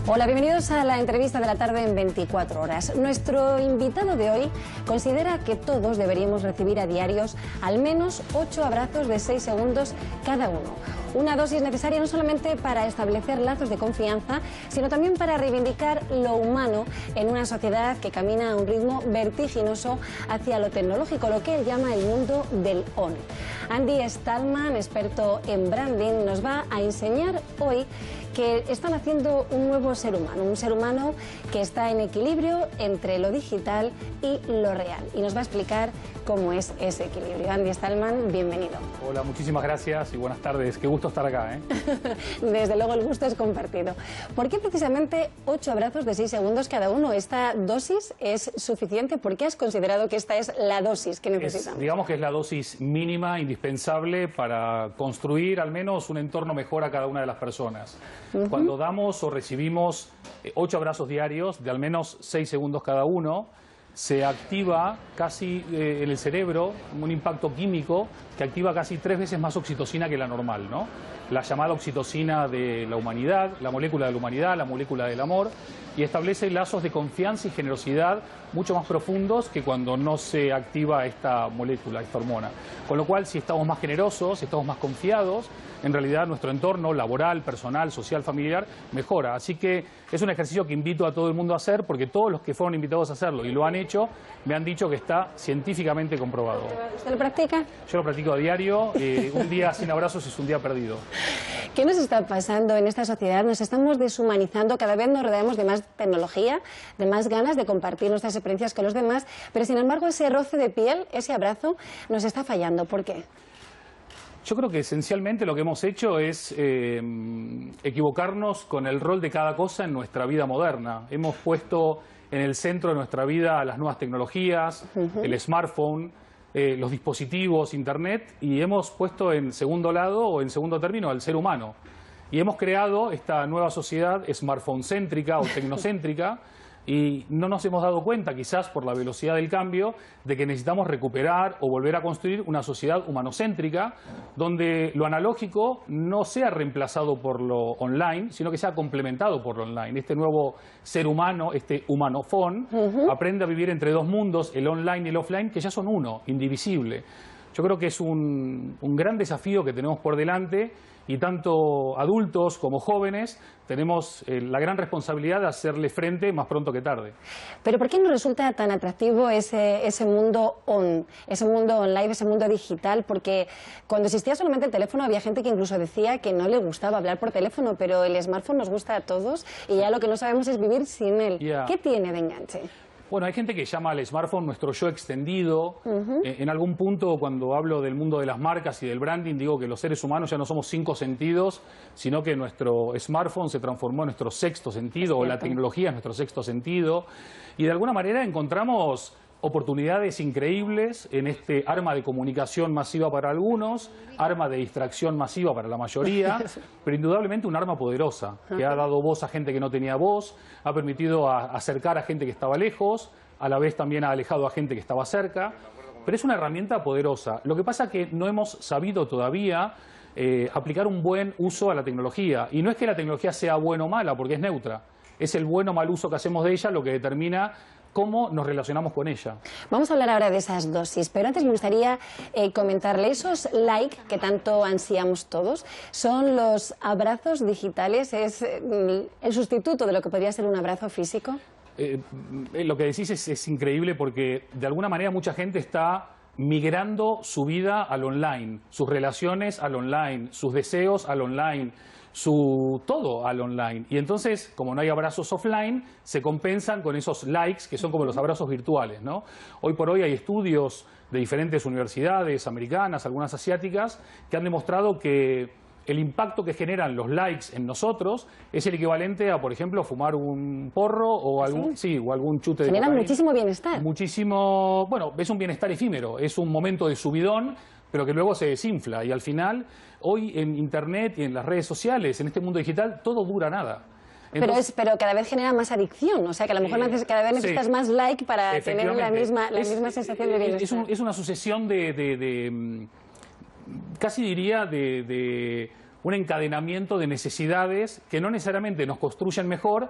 Hola, bienvenidos a la entrevista de la tarde en 24 horas. Nuestro invitado de hoy considera que todos deberíamos recibir a diarios al menos 8 abrazos de 6 segundos cada uno. Una dosis necesaria no solamente para establecer lazos de confianza, sino también para reivindicar lo humano en una sociedad que camina a un ritmo vertiginoso hacia lo tecnológico, lo que él llama el mundo del on. Andy Stallman, experto en branding, nos va a enseñar hoy que están haciendo un nuevo ser humano que está en equilibrio entre lo digital y lo real. Y nos va a explicar cómo es ese equilibrio. Andy Stallman, bienvenido. Hola, muchísimas gracias y buenas tardes. Qué gusto estar acá, ¿eh? Desde luego el gusto es compartido. ¿Por qué precisamente 8 abrazos de 6 segundos cada uno? ¿Esta dosis es suficiente? ¿Por qué has considerado que esta es la dosis que necesitamos? Digamos que es la dosis mínima, indispensable para construir al menos un entorno mejor a cada una de las personas. Cuando damos o recibimos 8 abrazos diarios de al menos 6 segundos cada uno, se activa casi en el cerebro un impacto químico que activa casi 3 veces más oxitocina que la normal, ¿no? La llamada oxitocina de la humanidad, la molécula de la humanidad, la molécula del amor, y establece lazos de confianza y generosidad mucho más profundos que cuando no se activa esta molécula, esta hormona. Con lo cual, si estamos más generosos, si estamos más confiados, en realidad nuestro entorno laboral, personal, social, familiar mejora. Así que es un ejercicio que invito a todo el mundo a hacer, porque todos los que fueron invitados a hacerlo y lo han hecho, me han dicho que está científicamente comprobado. ¿Usted lo practica? Yo lo practico a diario. Un día sin abrazos es un día perdido. ¿Qué nos está pasando en esta sociedad? Nos estamos deshumanizando, cada vez nos rodeamos de más tecnología, de más ganas de compartir nuestras experiencias con los demás, pero sin embargo ese roce de piel, ese abrazo, nos está fallando. ¿Por qué? Yo creo que esencialmente lo que hemos hecho es equivocarnos con el rol de cada cosa en nuestra vida moderna. Hemos puesto en el centro de nuestra vida las nuevas tecnologías, el smartphone, los dispositivos, internet, y hemos puesto en segundo lado o en segundo término al ser humano. Y hemos creado esta nueva sociedad smartphone-céntrica o tecnocéntrica, y no nos hemos dado cuenta, quizás por la velocidad del cambio, de que necesitamos recuperar o volver a construir una sociedad humanocéntrica donde lo analógico no sea reemplazado por lo online, sino que sea complementado por lo online. Este nuevo ser humano, este humanofón, aprende a vivir entre dos mundos, el online y el offline, que ya son uno, indivisible. Yo creo que es un gran desafío que tenemos por delante, y tanto adultos como jóvenes tenemos la gran responsabilidad de hacerle frente más pronto que tarde. Pero ¿por qué nos resulta tan atractivo ese mundo ese mundo online, ese mundo digital? Porque cuando existía solamente el teléfono había gente que incluso decía que no le gustaba hablar por teléfono, pero el smartphone nos gusta a todos y ya lo que no sabemos es vivir sin él. ¿Qué tiene de enganche? Bueno, hay gente que llama al smartphone nuestro yo extendido. En algún punto, cuando hablo del mundo de las marcas y del branding, digo que los seres humanos ya no somos 5 sentidos, sino que nuestro smartphone se transformó en nuestro sexto sentido, o la tecnología es nuestro sexto sentido. Y de alguna manera encontramos oportunidades increíbles en este arma de comunicación masiva para algunos, arma de distracción masiva para la mayoría, pero indudablemente un arma poderosa, que ha dado voz a gente que no tenía voz, ha permitido acercar a gente que estaba lejos, a la vez también ha alejado a gente que estaba cerca, pero es una herramienta poderosa. Lo que pasa es que no hemos sabido todavía aplicar un buen uso a la tecnología, y no es que la tecnología sea buena o mala, porque es neutra, es el buen o mal uso que hacemos de ella lo que determina cómo nos relacionamos con ella. Vamos a hablar ahora de esas dosis, pero antes me gustaría comentarle esos likes que tanto ansiamos todos. Son los abrazos digitales, es el sustituto de lo que podría ser un abrazo físico. Lo que decís es increíble, porque de alguna manera mucha gente está migrando su vida al online, sus relaciones al online, sus deseos al online, todo al online. Y entonces, como no hay abrazos offline, se compensan con esos likes que son como los abrazos virtuales, ¿no? Hoy por hoy hay estudios de diferentes universidades americanas, algunas asiáticas, que han demostrado que el impacto que generan los likes en nosotros es el equivalente a, por ejemplo, fumar un porro o algún, o algún chute de cocaína. Genera muchísimo bienestar. Muchísimo, bueno, es un bienestar efímero, es un momento de subidón, pero que luego se desinfla. Y al final, hoy en Internet y en las redes sociales, en este mundo digital, todo dura nada. Entonces, pero cada vez genera más adicción, o sea que a lo mejor cada vez necesitas más like para tener la misma sensación de bienestar. Es una sucesión casi diría de un encadenamiento de necesidades que no necesariamente nos construyen mejor,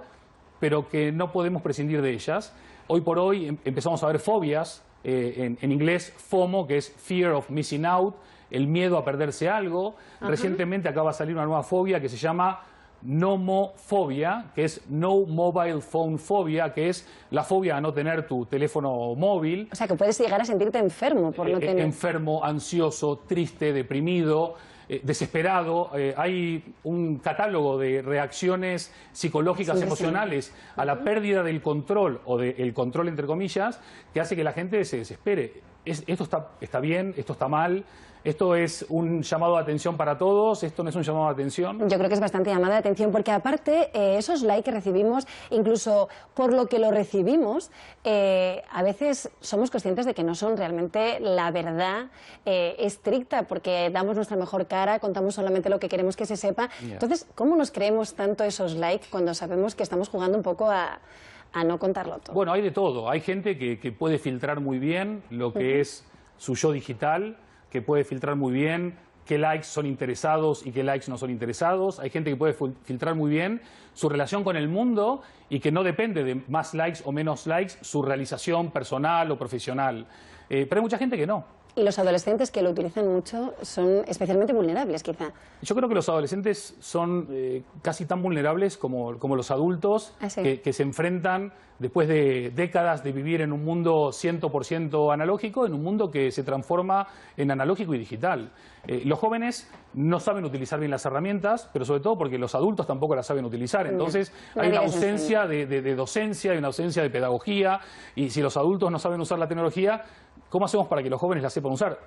pero que no podemos prescindir de ellas. Hoy por hoy empezamos a ver fobias, en inglés FOMO, que es Fear of Missing Out, el miedo a perderse algo. Recientemente acaba de salir una nueva fobia que se llama nomofobia, que es No Mobile Phone Phobia, que es la fobia a no tener tu teléfono móvil. O sea, que puedes llegar a sentirte enfermo por no tener... Enfermo, ansioso, triste, deprimido, desesperado. Hay un catálogo de reacciones psicológicas, emocionales a la pérdida del control, o del control entre comillas, que hace que la gente se desespere. Esto está bien, esto está mal. Esto es un llamado de atención para todos, esto no es un llamado de atención. Yo creo que es bastante llamada de atención porque aparte esos likes que recibimos, incluso por lo que lo recibimos, a veces somos conscientes de que no son realmente la verdad estricta, porque damos nuestra mejor cara, contamos solamente lo que queremos que se sepa. Entonces, ¿cómo nos creemos tanto esos likes cuando sabemos que estamos jugando un poco a no contarlo todo? Bueno, hay de todo. Hay gente que puede filtrar muy bien lo que es su yo digital, que puede filtrar muy bien qué likes son interesados y qué likes no son interesados. Hay gente que puede filtrar muy bien su relación con el mundo y que no depende de más likes o menos likes su realización personal o profesional. Pero hay mucha gente que no. Y los adolescentes que lo utilizan mucho son especialmente vulnerables, quizá. Yo creo que los adolescentes son casi tan vulnerables como los adultos, que se enfrentan después de décadas de vivir en un mundo 100% analógico, en un mundo que se transforma en analógico y digital. Los jóvenes no saben utilizar bien las herramientas, pero sobre todo porque los adultos tampoco las saben utilizar. Entonces hay una ausencia de docencia, hay una ausencia de pedagogía, y si los adultos no saben usar la tecnología, ¿cómo hacemos para que los jóvenes la sepan usar?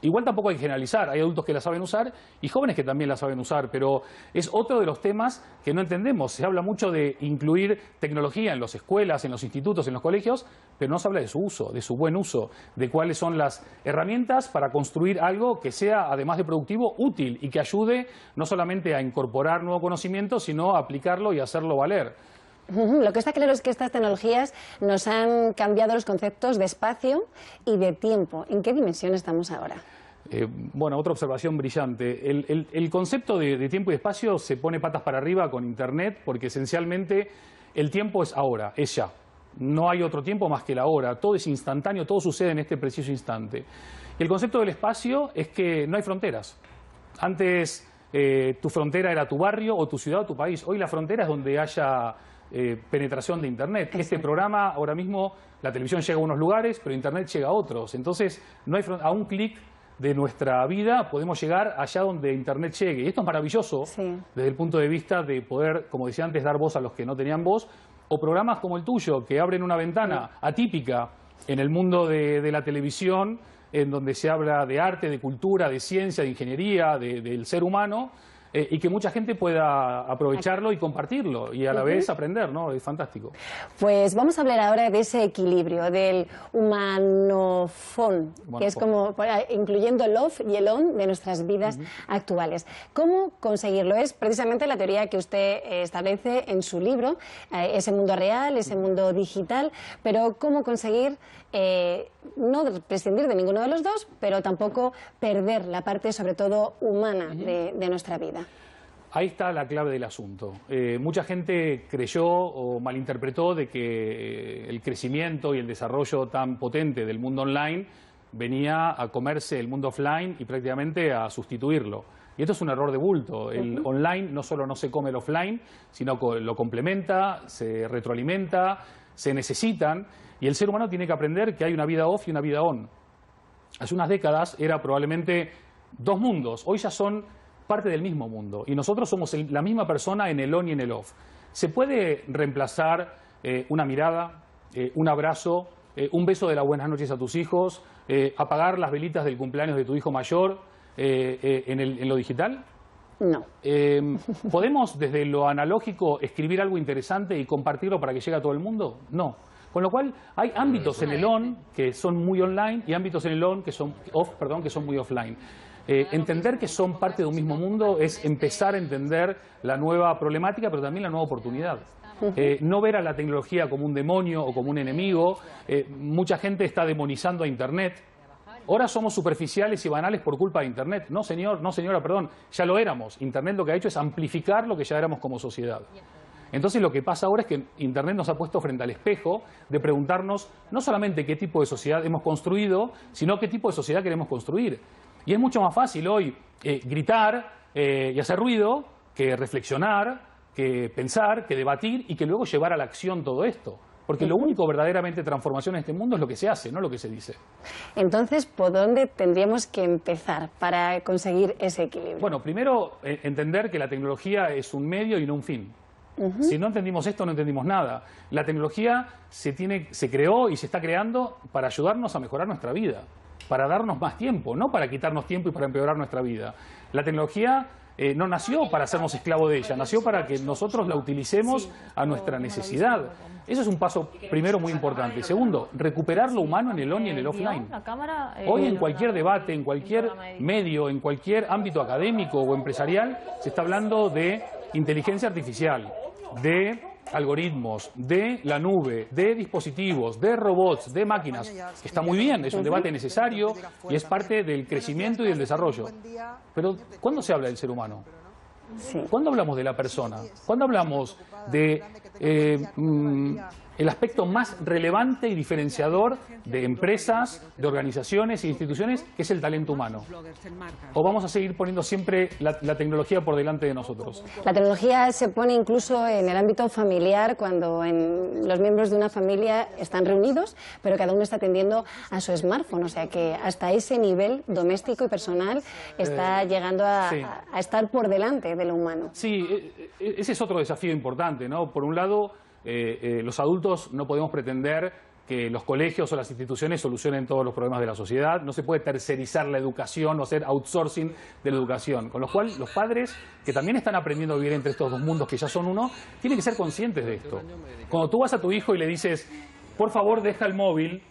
Igual tampoco hay que generalizar, hay adultos que la saben usar y jóvenes que también la saben usar, pero es otro de los temas que no entendemos. Se habla mucho de incluir tecnología en las escuelas, en los institutos, en los colegios, pero no se habla de su uso, de su buen uso, de cuáles son las herramientas para construir algo que sea, además de productivo, útil y que ayude no solamente a incorporar nuevo conocimiento, sino a aplicarlo y hacerlo valer. Lo que está claro es que estas tecnologías nos han cambiado los conceptos de espacio y de tiempo. ¿En qué dimensión estamos ahora? Bueno, otra observación brillante. El concepto de tiempo y espacio se pone patas para arriba con Internet porque esencialmente el tiempo es ahora, es ya. No hay otro tiempo más que la hora. Todo es instantáneo, todo sucede en este preciso instante. Y el concepto del espacio es que no hay fronteras. Antes tu frontera era tu barrio o tu ciudad o tu país. Hoy la frontera es donde haya penetración de Internet. Este programa, ahora mismo, la televisión llega a unos lugares, pero Internet llega a otros. Entonces, no hay a un clic de nuestra vida podemos llegar allá donde Internet llegue. Y esto es maravilloso desde el punto de vista de poder, como decía antes, dar voz a los que no tenían voz, o programas como el tuyo, que abren una ventana atípica en el mundo de la televisión, en donde se habla de arte, de cultura, de ciencia, de ingeniería, del ser humano, y que mucha gente pueda aprovecharlo y compartirlo y a la vez aprender, ¿no? Es fantástico. Pues vamos a hablar ahora de ese equilibrio, del humanofón, que es como incluyendo el off y el on de nuestras vidas actuales. ¿Cómo conseguirlo? Es precisamente la teoría que usted establece en su libro, ese mundo real, ese mundo digital, pero ¿cómo conseguir no prescindir de ninguno de los dos, pero tampoco perder la parte, sobre todo, humana de nuestra vida? Ahí está la clave del asunto. Mucha gente creyó o malinterpretó de que el crecimiento y el desarrollo tan potente del mundo online venía a comerse el mundo offline y prácticamente a sustituirlo. Y esto es un error de bulto. El online no solo no se come el offline, sino que lo complementa, se retroalimenta, se necesitan. Y el ser humano tiene que aprender que hay una vida off y una vida on. Hace unas décadas era probablemente dos mundos, hoy ya son parte del mismo mundo. Y nosotros somos la misma persona en el on y en el off. ¿Se puede reemplazar una mirada, un abrazo, un beso de las buenas noches a tus hijos, apagar las velitas del cumpleaños de tu hijo mayor en lo digital? No. ¿Podemos desde lo analógico escribir algo interesante y compartirlo para que llegue a todo el mundo? No. Con lo cual hay ámbitos en el on que son muy online y ámbitos en el on que son off, perdón, que son muy offline. Entender que son parte de un mismo mundo es empezar a entender la nueva problemática, pero también la nueva oportunidad. No ver a la tecnología como un demonio o como un enemigo. Mucha gente está demonizando a Internet. Ahora somos superficiales y banales por culpa de Internet. No, señor, no, señora, perdón, ya lo éramos. Internet lo que ha hecho es amplificar lo que ya éramos como sociedad. Entonces lo que pasa ahora es que Internet nos ha puesto frente al espejo de preguntarnos no solamente qué tipo de sociedad hemos construido, sino qué tipo de sociedad queremos construir. Y es mucho más fácil hoy gritar y hacer ruido que reflexionar, que pensar, que debatir y que luego llevar a la acción todo esto. Porque lo único verdaderamente transformación en este mundo es lo que se hace, no lo que se dice. Entonces, ¿por dónde tendríamos que empezar para conseguir ese equilibrio? Bueno, primero entender que la tecnología es un medio y no un fin. Si no entendimos esto, no entendimos nada. La tecnología se creó y se está creando para ayudarnos a mejorar nuestra vida, para darnos más tiempo, no para quitarnos tiempo y para empeorar nuestra vida. La tecnología no nació para hacernos esclavos de ella, nació para que nosotros la utilicemos a nuestra necesidad. Eso es un paso primero muy importante. Segundo, recuperar lo humano en el on y en el offline. Hoy en cualquier debate, en cualquier medio, en cualquier ámbito académico o empresarial, se está hablando de inteligencia artificial, de algoritmos, de la nube, de dispositivos, de robots, de máquinas. Está muy bien, es un debate necesario y es parte del crecimiento y del desarrollo. Pero ¿cuándo se habla del ser humano? ¿Cuándo hablamos de la persona? ¿Cuándo hablamos de el aspecto más relevante y diferenciador de empresas, de organizaciones e instituciones, que es el talento humano? ¿O vamos a seguir poniendo siempre la tecnología por delante de nosotros? La tecnología se pone incluso en el ámbito familiar, cuando los miembros de una familia están reunidos, pero cada uno está atendiendo a su smartphone. O sea que hasta ese nivel doméstico y personal está llegando a estar por delante de lo humano. Sí, ese es otro desafío importante, ¿no? Por un lado, los adultos no podemos pretender que los colegios o las instituciones solucionen todos los problemas de la sociedad. No se puede tercerizar la educación o hacer outsourcing de la educación. Con lo cual, los padres, que también están aprendiendo a vivir entre estos dos mundos que ya son uno, tienen que ser conscientes de esto. Cuando tú vas a tu hijo y le dices, por favor, deja el móvil.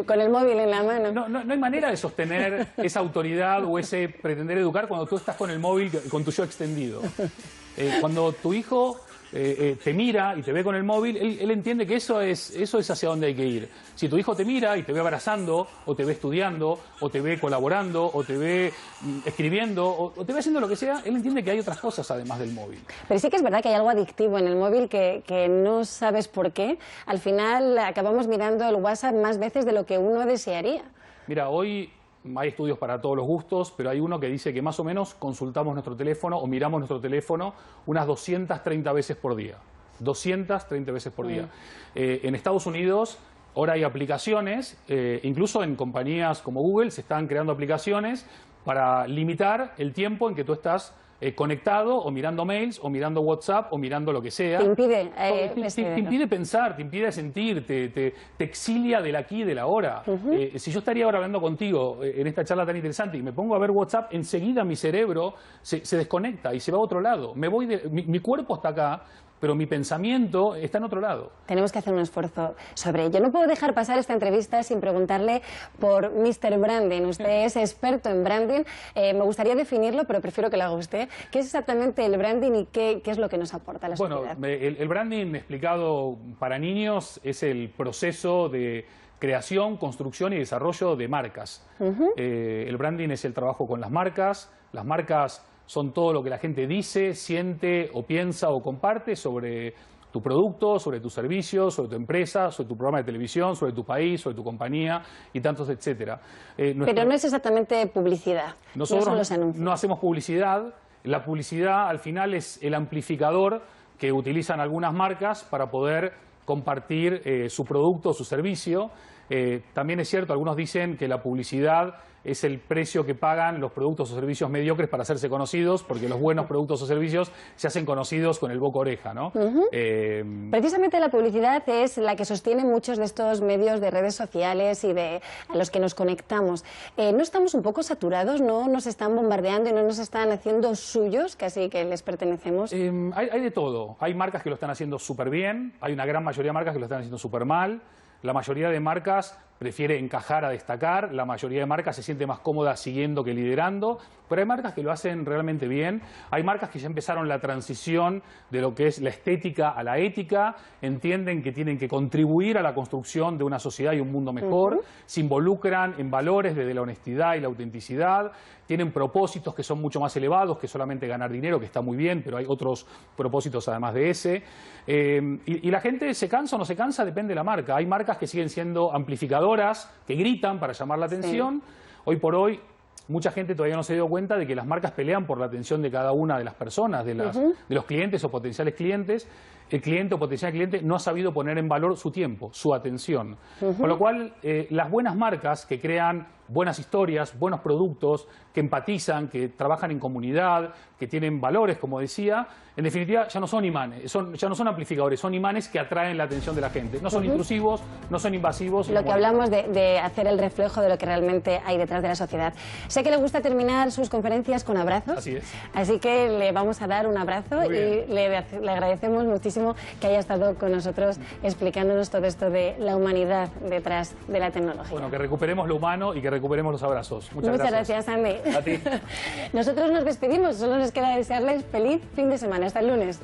con el móvil en la mano. No hay manera de sostener esa autoridad o ese pretender educar cuando tú estás con el móvil, con tu yo extendido. Cuando tu hijo te mira y te ve con el móvil, él entiende que eso es hacia donde hay que ir. Si tu hijo te mira y te ve abrazando, o te ve estudiando, o te ve colaborando, o te ve escribiendo, o te ve haciendo lo que sea, él entiende que hay otras cosas además del móvil. Pero sí que es verdad que hay algo adictivo en el móvil que no sabes por qué. Al final acabamos mirando el WhatsApp más veces de lo que uno desearía. Mira, hoy hay estudios para todos los gustos, pero hay uno que dice que más o menos consultamos nuestro teléfono o miramos nuestro teléfono unas 230 veces por día. 230 veces por día. En Estados Unidos ahora hay aplicaciones, incluso en compañías como Google se están creando aplicaciones para limitar el tiempo en que tú estás conectado o mirando mails o mirando WhatsApp o mirando lo que sea. Te impide, te impide pensar, te impide sentir, te exilia del aquí y del ahora. Si yo estaría ahora hablando contigo en esta charla tan interesante y me pongo a ver WhatsApp, enseguida mi cerebro se desconecta y se va a otro lado. Mi cuerpo está acá, pero mi pensamiento está en otro lado. Tenemos que hacer un esfuerzo sobre ello. No puedo dejar pasar esta entrevista sin preguntarle por Mr. Branding. Usted es experto en branding. Me gustaría definirlo, pero prefiero que lo haga usted. ¿Qué es exactamente el branding y qué es lo que nos aporta a la sociedad? Bueno, el branding explicado para niños es el proceso de creación, construcción y desarrollo de marcas. El branding es el trabajo con las marcas. Las marcas son todo lo que la gente dice, siente o piensa o comparte sobre tu producto, sobre tus servicios, sobre tu empresa, sobre tu programa de televisión, sobre tu país, sobre tu compañía y tantos, etcétera. Pero no es exactamente publicidad. Nosotros no hacemos publicidad. La publicidad al final es el amplificador que utilizan algunas marcas para poder compartir su producto o su servicio. También es cierto, algunos dicen que la publicidad es el precio que pagan los productos o servicios mediocres para hacerse conocidos, porque los buenos productos o servicios se hacen conocidos con el boca oreja, ¿no? Precisamente la publicidad es la que sostiene muchos de estos medios de redes sociales y a los que nos conectamos. ¿No estamos un poco saturados? ¿No nos están bombardeando y no nos están haciendo suyos, casi que les pertenecemos? Hay de todo. Hay marcas que lo están haciendo súper bien, hay una gran mayoría de marcas que lo están haciendo súper mal. La mayoría de marcas prefiere encajar a destacar, la mayoría de marcas se siente más cómoda siguiendo que liderando, pero hay marcas que lo hacen realmente bien, hay marcas que ya empezaron la transición de lo que es la estética a la ética, entienden que tienen que contribuir a la construcción de una sociedad y un mundo mejor, se involucran en valores desde la honestidad y la autenticidad, tienen propósitos que son mucho más elevados que solamente ganar dinero, que está muy bien, pero hay otros propósitos además de ese. Y la gente se cansa o no se cansa, depende de la marca. Hay marcas que siguen siendo amplificadoras, que gritan para llamar la atención. Sí. Hoy por hoy, mucha gente todavía no se dio cuenta de que las marcas pelean por la atención de cada una de las personas, de los clientes o potenciales clientes. El cliente o potencial cliente no ha sabido poner en valor su tiempo, su atención. Con lo cual, las buenas marcas que crean buenas historias, buenos productos, que empatizan, que trabajan en comunidad, que tienen valores, como decía, en definitiva ya no son imanes, ya no son amplificadores, son imanes que atraen la atención de la gente. No son intrusivos, no son invasivos. Lo que hablamos de hacer el reflejo de lo que realmente hay detrás de la sociedad. Sé que le gusta terminar sus conferencias con abrazos. Así es. Así que le vamos a dar un abrazo y le agradecemos muchísimo que haya estado con nosotros explicándonos todo esto de la humanidad detrás de la tecnología. Bueno, que recuperemos lo humano y que recuperemos los abrazos. Muchas gracias, Andy. A ti. Nosotros nos despedimos, solo nos queda desearles feliz fin de semana. Hasta el lunes.